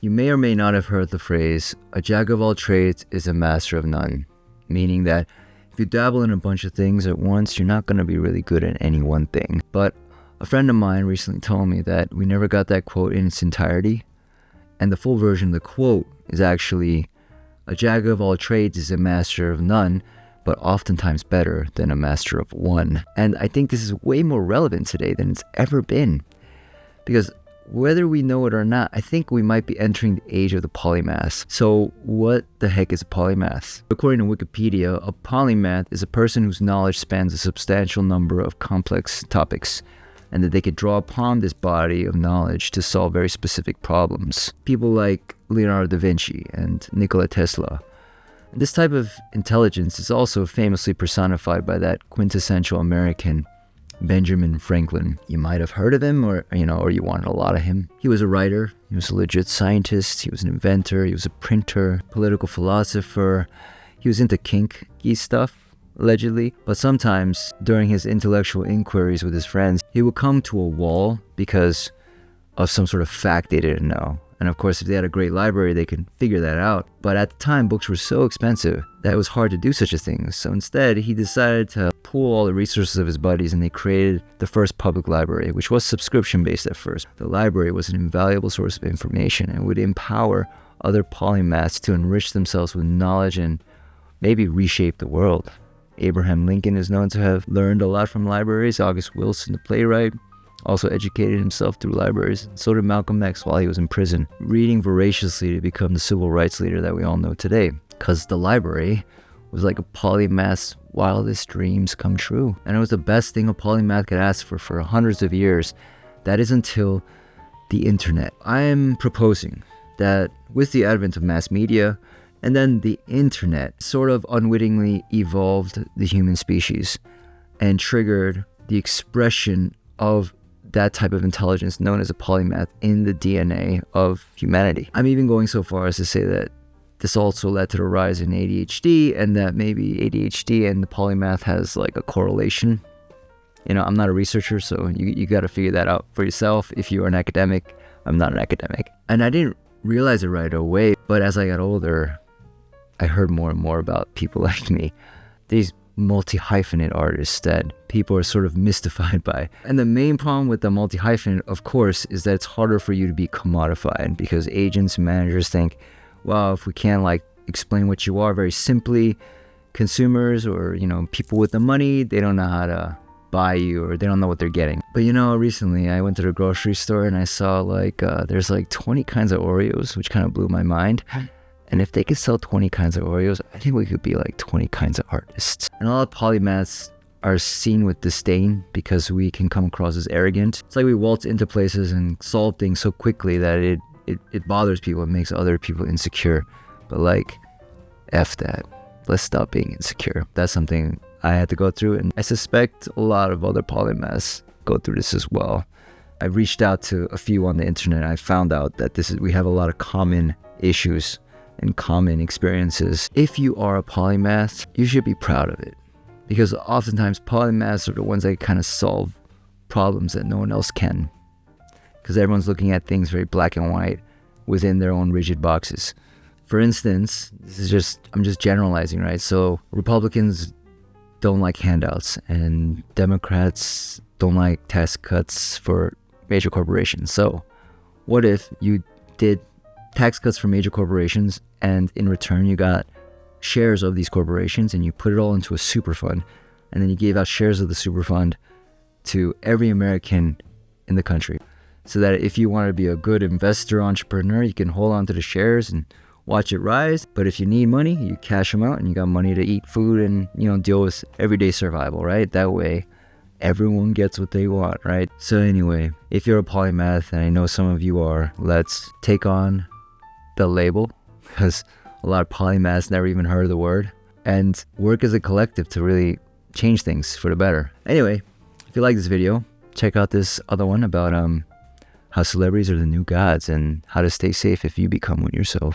You may or may not have heard the phrase, a jack of all trades is a master of none, meaning that if you dabble in a bunch of things at once, you're not going to be really good at any one thing. But a friend of mine recently told me that we never got that quote in its entirety, and the full version of the quote is actually, a jack of all trades is a master of none, but oftentimes better than a master of one. And I think this is way more relevant today than it's ever been, because whether we know it or not, I think we might be entering the age of the polymaths. So what the heck is a polymath? According to Wikipedia, a polymath is a person whose knowledge spans a substantial number of complex topics, and that they could draw upon this body of knowledge to solve very specific problems. People like Leonardo da Vinci and Nikola Tesla. This type of intelligence is also famously personified by that quintessential American, Benjamin Franklin. You might have heard of him, or you wanted a lot of him. He was a writer, he was a legit scientist, he was an inventor, he was a printer, political philosopher. He was into kinky stuff, allegedly, but sometimes during his intellectual inquiries with his friends, he would come to a wall because of some sort of fact they didn't know. And of course, if they had a great library, they could figure that out. But at the time, books were so expensive that it was hard to do such a thing. So instead, he decided to pool all the resources of his buddies, and they created the first public library, which was subscription-based at first. The library was an invaluable source of information and would empower other polymaths to enrich themselves with knowledge and maybe reshape the world. Abraham Lincoln is known to have learned a lot from libraries. August Wilson, the playwright, also educated himself through libraries. So did Malcolm X while he was in prison, reading voraciously to become the civil rights leader that we all know today. Because the library was like a polymath's wildest dreams come true. And it was the best thing a polymath could ask for hundreds of years. That is until the internet. I am proposing that with the advent of mass media, and then the internet sort of unwittingly evolved the human species and triggered the expression of that type of intelligence known as a polymath in the DNA of humanity. I'm even going so far as to say that this also led to the rise in ADHD, and that maybe ADHD and the polymath has like a correlation. I'm not a researcher, so you got to figure that out for yourself. If you are an academic, I'm not an academic. And I didn't realize it right away, but as I got older, I heard more and more about people like me. These multi-hyphenate artists that people are sort of mystified by. And the main problem with the multi-hyphenate, of course, is that it's harder for you to be commodified, because agents and managers think, well, if we can't explain what you are very simply, consumers or people with the money, they don't know how to buy you, or they don't know what they're getting. But recently I went to the grocery store and I saw there's 20 kinds of Oreos, which kind of blew my mind. And if they could sell 20 kinds of Oreos, I think we could be like 20 kinds of artists. And a lot of polymaths are seen with disdain because we can come across as arrogant. It's like we waltz into places and solve things so quickly that it bothers people and makes other people insecure. But F that. Let's stop being insecure. That's something I had to go through, and I suspect a lot of other polymaths go through this as well. I reached out to a few on the internet. I found out that we have a lot of common issues and common experiences. If you are a polymath, you should be proud of it, because oftentimes polymaths are the ones that kind of solve problems that no one else can, because everyone's looking at things very black and white within their own rigid boxes. For instance, I'm just generalizing, right? So Republicans don't like handouts, and Democrats don't like tax cuts for major corporations. So what if you did tax cuts for major corporations, and in return you got shares of these corporations, and you put it all into a superfund, and then you gave out shares of the superfund to every American in the country, so that if you want to be a good investor entrepreneur, you can hold on to the shares and watch it rise. But if you need money, you cash them out, and you got money to eat food and deal with everyday survival, right? That way everyone gets what they want, right? So anyway, if you're a polymath, and I know some of you are, let's take on the label, because a lot of polymaths never even heard of the word, and work as a collective to really change things for the better. Anyway, if you like this video, check out this other one about how celebrities are the new gods and how to stay safe if you become one yourself.